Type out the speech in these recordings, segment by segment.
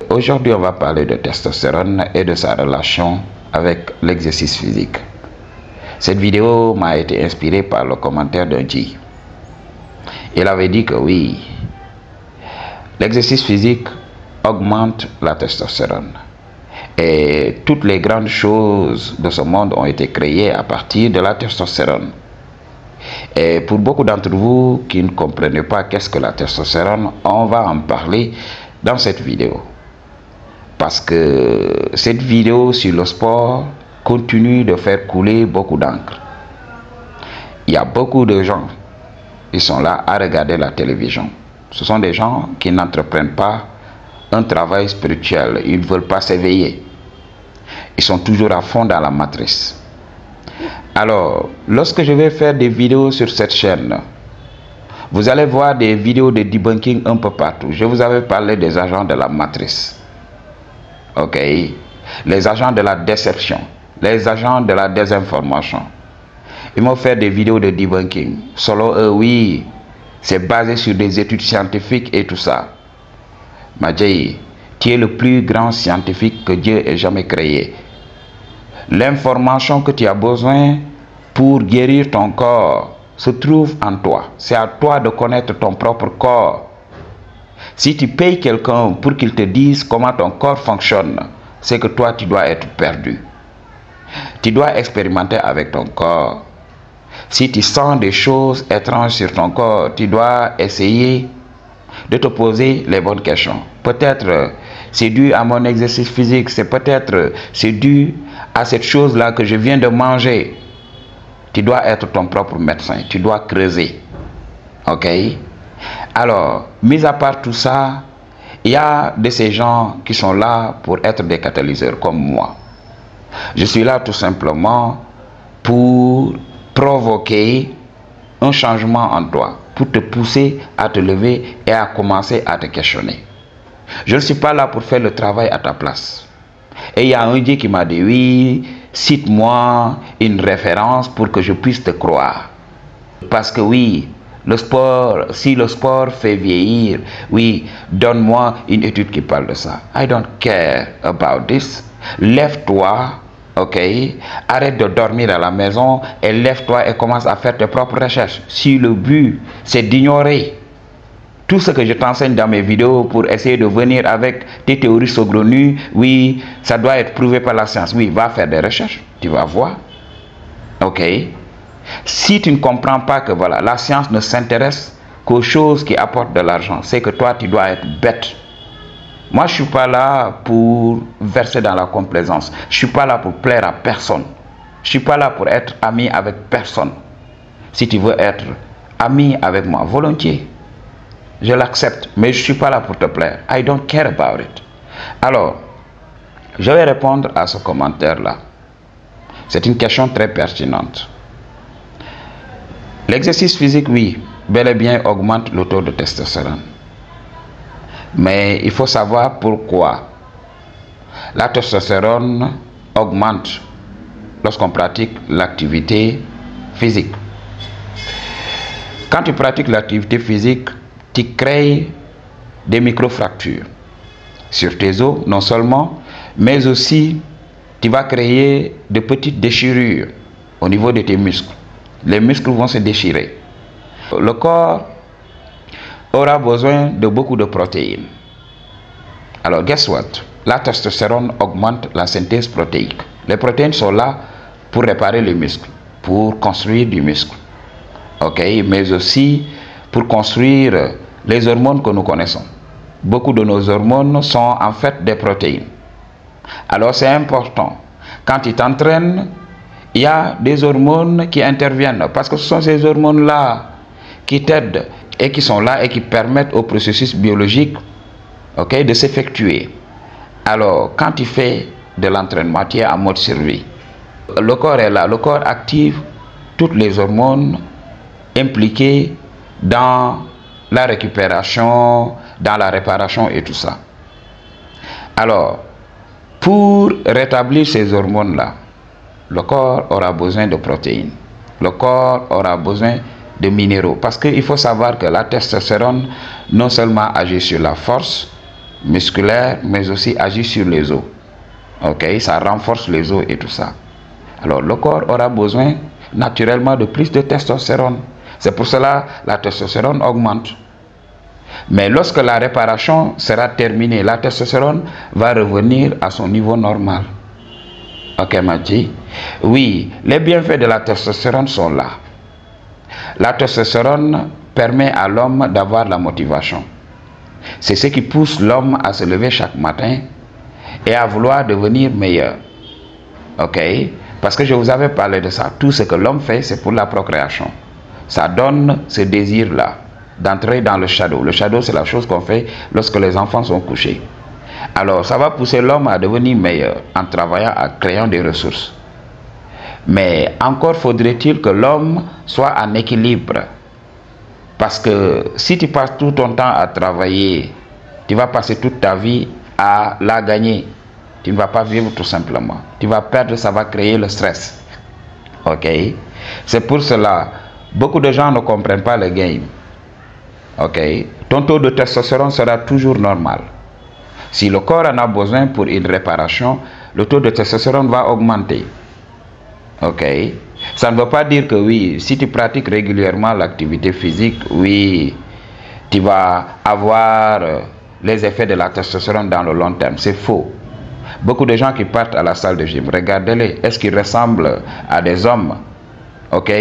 Aujourd'hui, on va parler de testostérone et de sa relation avec l'exercice physique. Cette vidéo m'a été inspirée par le commentaire d'un G. Il avait dit que oui, l'exercice physique augmente la testostérone. Et toutes les grandes choses de ce monde ont été créées à partir de la testostérone. Et pour beaucoup d'entre vous qui ne comprenez pas qu'est-ce que la testostérone, on va en parler dans cette vidéo. Parce que cette vidéo sur le sport continue de faire couler beaucoup d'encre. Il y a beaucoup de gens qui sont là à regarder la télévision. Ce sont des gens qui n'entreprennent pas un travail spirituel. Ils ne veulent pas s'éveiller. Ils sont toujours à fond dans la matrice. Alors, lorsque je vais faire des vidéos sur cette chaîne, vous allez voir des vidéos de debunking un peu partout. Je vous avais parlé des agents de la matrice. Ok? Les agents de la déception. Les agents de la désinformation. Ils vont faire des vidéos de debunking. Selon eux, oui, c'est basé sur des études scientifiques et tout ça. Madjei, tu es le plus grand scientifique que Dieu ait jamais créé. L'information que tu as besoin pour guérir ton corps se trouve en toi. C'est à toi de connaître ton propre corps. Si tu payes quelqu'un pour qu'il te dise comment ton corps fonctionne, c'est que toi, tu dois être perdu. Tu dois expérimenter avec ton corps. Si tu sens des choses étranges sur ton corps, tu dois essayer de te poser les bonnes questions. Peut-être c'est dû à mon exercice physique, c'est dû à cette chose-là que je viens de manger. Tu dois être ton propre médecin, tu dois creuser. Ok? Alors, mis à part tout ça, il y a de ces gens qui sont là pour être des catalyseurs comme moi. Je suis là tout simplement pour provoquer un changement en toi, pour te pousser à te lever et à commencer à te questionner. Je ne suis pas là pour faire le travail à ta place. Et il y a un Dieu qui m'a dit, oui, cite-moi une référence pour que je puisse te croire. Parce que oui, le sport, si le sport fait vieillir, oui, donne-moi une étude qui parle de ça. I don't care about this. Lève-toi, ok? Arrête de dormir à la maison et lève-toi et commence à faire tes propres recherches. Si le but, c'est d'ignorer tout ce que je t'enseigne dans mes vidéos pour essayer de venir avec tes théories saugrenues, oui, ça doit être prouvé par la science. Oui, va faire des recherches, tu vas voir. Ok? Si tu ne comprends pas que voilà, la science ne s'intéresse qu'aux choses qui apportent de l'argent, c'est que toi, tu dois être bête. Moi, je ne suis pas là pour verser dans la complaisance. Je ne suis pas là pour plaire à personne. Je ne suis pas là pour être ami avec personne. Si tu veux être ami avec moi, volontiers. Je l'accepte, mais je ne suis pas là pour te plaire. I don't care about it. Alors, je vais répondre à ce commentaire-là. C'est une question très pertinente. L'exercice physique, oui, bel et bien augmente le taux de testostérone. Mais il faut savoir pourquoi. La testostérone augmente lorsqu'on pratique l'activité physique. Quand tu pratiques l'activité physique, tu crées des microfractures sur tes os, non seulement, mais aussi tu vas créer de petites déchirures au niveau de tes muscles. Les muscles vont se déchirer. Le corps aura besoin de beaucoup de protéines. Alors, guess what? La testostérone augmente la synthèse protéique. Les protéines sont là pour réparer les muscles, pour construire du muscle. Ok? Mais aussi pour construire les hormones que nous connaissons. Beaucoup de nos hormones sont en fait des protéines. Alors c'est important. Quand tu t'entraînes, il y a des hormones qui interviennent. Parce que ce sont ces hormones-là qui t'aident et qui sont là et qui permettent au processus biologique, ok, de s'effectuer. Alors quand tu fais de l'entraînement, tu es en mode survie. Le corps est là. Le corps active toutes les hormones impliquées dans la récupération, dans la réparation et tout ça. Alors, pour rétablir ces hormones-là, le corps aura besoin de protéines. Le corps aura besoin de minéraux. Parce qu'il faut savoir que la testostérone non seulement agit sur la force, musculaire, mais aussi agit sur les os. Ok, ça renforce les os et tout ça. Alors le corps aura besoin naturellement de plus de testostérone. C'est pour cela la testostérone augmente. Mais lorsque la réparation sera terminée, la testostérone va revenir à son niveau normal. Ok, Maji? Oui, les bienfaits de la testostérone sont là. La testostérone permet à l'homme d'avoir la motivation. C'est ce qui pousse l'homme à se lever chaque matin et à vouloir devenir meilleur. Ok? Parce que je vous avais parlé de ça. Tout ce que l'homme fait, c'est pour la procréation. Ça donne ce désir-là d'entrer dans le shadow. Le shadow, c'est la chose qu'on fait lorsque les enfants sont couchés. Alors, ça va pousser l'homme à devenir meilleur en travaillant, en créant des ressources. Mais encore faudrait-il que l'homme soit en équilibre. Parce que si tu passes tout ton temps à travailler, tu vas passer toute ta vie à la gagner. Tu ne vas pas vivre tout simplement. Tu vas perdre, ça va créer le stress. Ok? C'est pour cela, beaucoup de gens ne comprennent pas le game. Ok? Ton taux de testostérone sera toujours normal. Si le corps en a besoin pour une réparation, le taux de testostérone va augmenter. Ok? Ça ne veut pas dire que oui, si tu pratiques régulièrement l'activité physique, oui, tu vas avoir les effets de la testostérone dans le long terme. C'est faux. Beaucoup de gens qui partent à la salle de gym, regardez-les. Est-ce qu'ils ressemblent à des hommes? Ok?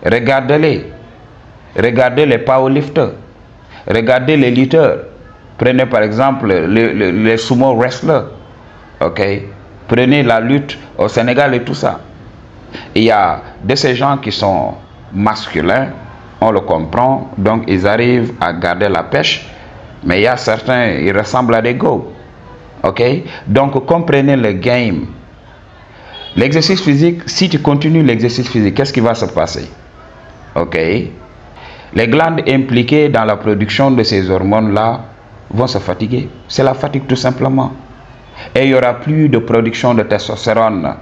Regardez-les. Regardez les powerlifters. Regardez les lutteurs. Prenez par exemple les sumo wrestlers. Ok? Prenez la lutte au Sénégal et tout ça. Il y a de ces gens qui sont masculins, on le comprend, donc ils arrivent à garder la pêche. Mais il y a certains, ils ressemblent à des go. Ok? Donc comprenez le game. L'exercice physique, si tu continues l'exercice physique, qu'est-ce qui va se passer? Ok? Les glandes impliquées dans la production de ces hormones-là vont se fatiguer. C'est la fatigue tout simplement. Et il n'y aura plus de production de testostérone.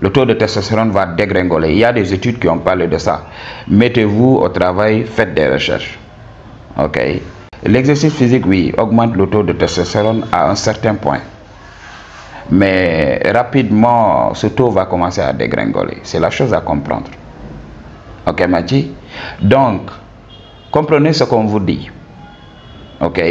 Le taux de testostérone va dégringoler. Il y a des études qui ont parlé de ça. Mettez-vous au travail, faites des recherches. Ok? L'exercice physique, oui, augmente le taux de testostérone à un certain point. Mais rapidement, ce taux va commencer à dégringoler. C'est la chose à comprendre. Ok, Maji? Donc, comprenez ce qu'on vous dit. Ok?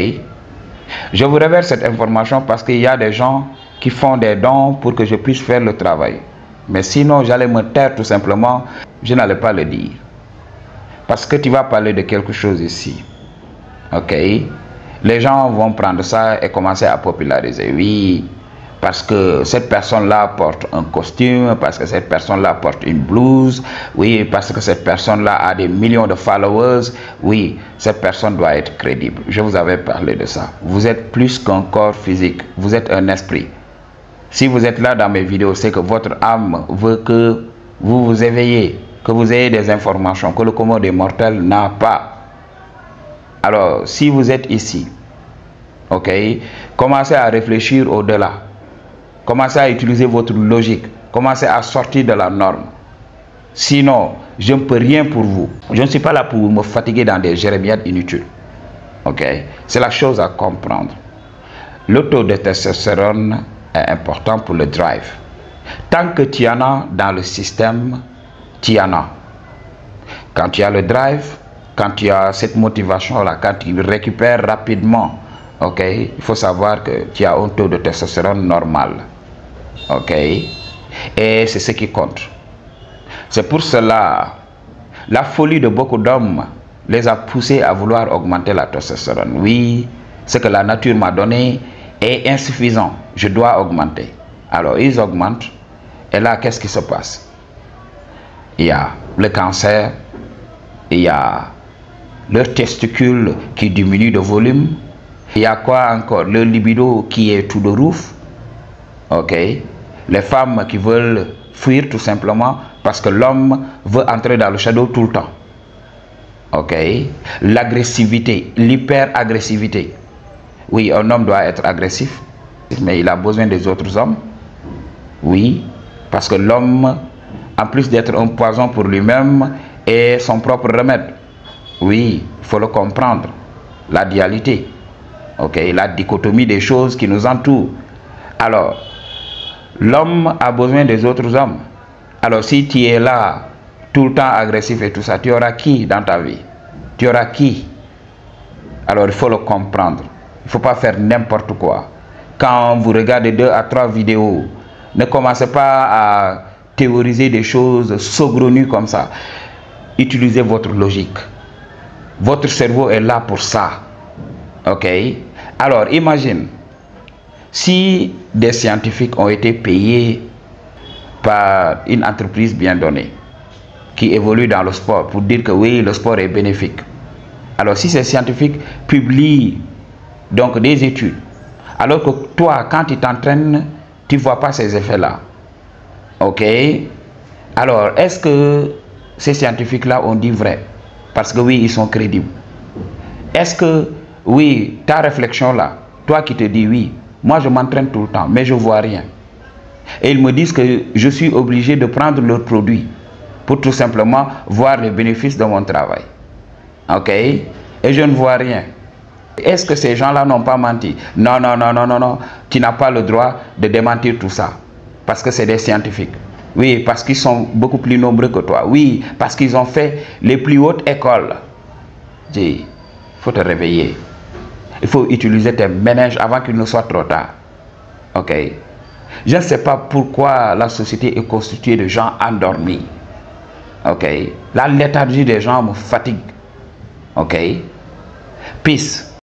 Je vous révèle cette information parce qu'il y a des gens qui font des dons pour que je puisse faire le travail. Mais sinon, j'allais me taire tout simplement, je n'allais pas le dire. Parce que tu vas parler de quelque chose ici. Ok? Les gens vont prendre ça et commencer à populariser. Oui, parce que cette personne-là porte un costume, parce que cette personne-là porte une blouse. Oui, parce que cette personne-là a des millions de followers. Oui, cette personne doit être crédible. Je vous avais parlé de ça. Vous êtes plus qu'un corps physique. Vous êtes un esprit. Si vous êtes là dans mes vidéos, c'est que votre âme veut que vous vous éveillez, que vous ayez des informations que le commun des mortels n'a pas. Alors, si vous êtes ici, ok, commencez à réfléchir au-delà. Commencez à utiliser votre logique. Commencez à sortir de la norme. Sinon, je ne peux rien pour vous. Je ne suis pas là pour me fatiguer dans des jérémiades inutiles. Ok, c'est la chose à comprendre. Le taux de testostérone est important pour le drive. Tant que tu en as dans le système, tu en as. Quand tu as le drive, quand tu as cette motivation-là, quand tu récupères rapidement, ok, il faut savoir que tu as un taux de testostérone normal. Ok? Et c'est ce qui compte. C'est pour cela, la folie de beaucoup d'hommes les a poussés à vouloir augmenter la testostérone. Oui, ce que la nature m'a donné est insuffisant. Je dois augmenter. Alors, ils augmentent. Et là, qu'est-ce qui se passe? Il y a le cancer. Il y a leur testicule qui diminue de volume. Il y a quoi encore? Le libido qui est tout de roof. Ok? Les femmes qui veulent fuir tout simplement parce que l'homme veut entrer dans le shadow tout le temps. Ok? L'agressivité, l'hyper-agressivité. Oui, un homme doit être agressif, mais il a besoin des autres hommes. Oui, parce que l'homme, en plus d'être un poison pour lui-même, est son propre remède. Oui, il faut le comprendre. La dualité. Ok, la dichotomie des choses qui nous entourent. Alors, l'homme a besoin des autres hommes. Alors, si tu es là, tout le temps agressif et tout ça, tu auras qui dans ta vie? Tu auras qui? Alors, il faut le comprendre. Il ne faut pas faire n'importe quoi. Quand vous regardez 2 à 3 vidéos, ne commencez pas à théoriser des choses saugrenues comme ça. Utilisez votre logique. Votre cerveau est là pour ça. Ok? Alors, imagine, si des scientifiques ont été payés par une entreprise bien donnée, qui évolue dans le sport, pour dire que oui, le sport est bénéfique. Alors, si ces scientifiques publient donc des études, alors que toi, quand tu t'entraînes, tu ne vois pas ces effets-là. Ok? Alors, est-ce que ces scientifiques-là ont dit vrai? Parce que oui, ils sont crédibles. Est-ce que, oui, ta réflexion-là, toi qui te dis oui, moi je m'entraîne tout le temps, mais je ne vois rien. Et ils me disent que je suis obligé de prendre leurs produits pour tout simplement voir les bénéfices de mon travail. Ok? Et je ne vois rien. Est-ce que ces gens-là n'ont pas menti? Non, non, non, non, non, non. Tu n'as pas le droit de démentir tout ça. Parce que c'est des scientifiques. Oui, parce qu'ils sont beaucoup plus nombreux que toi. Oui, parce qu'ils ont fait les plus hautes écoles. Dis, il faut te réveiller. Il faut utiliser tes méninges avant qu'il ne soit trop tard. Ok? Je ne sais pas pourquoi la société est constituée de gens endormis. Ok? La léthargie des gens me fatigue. Ok? Peace.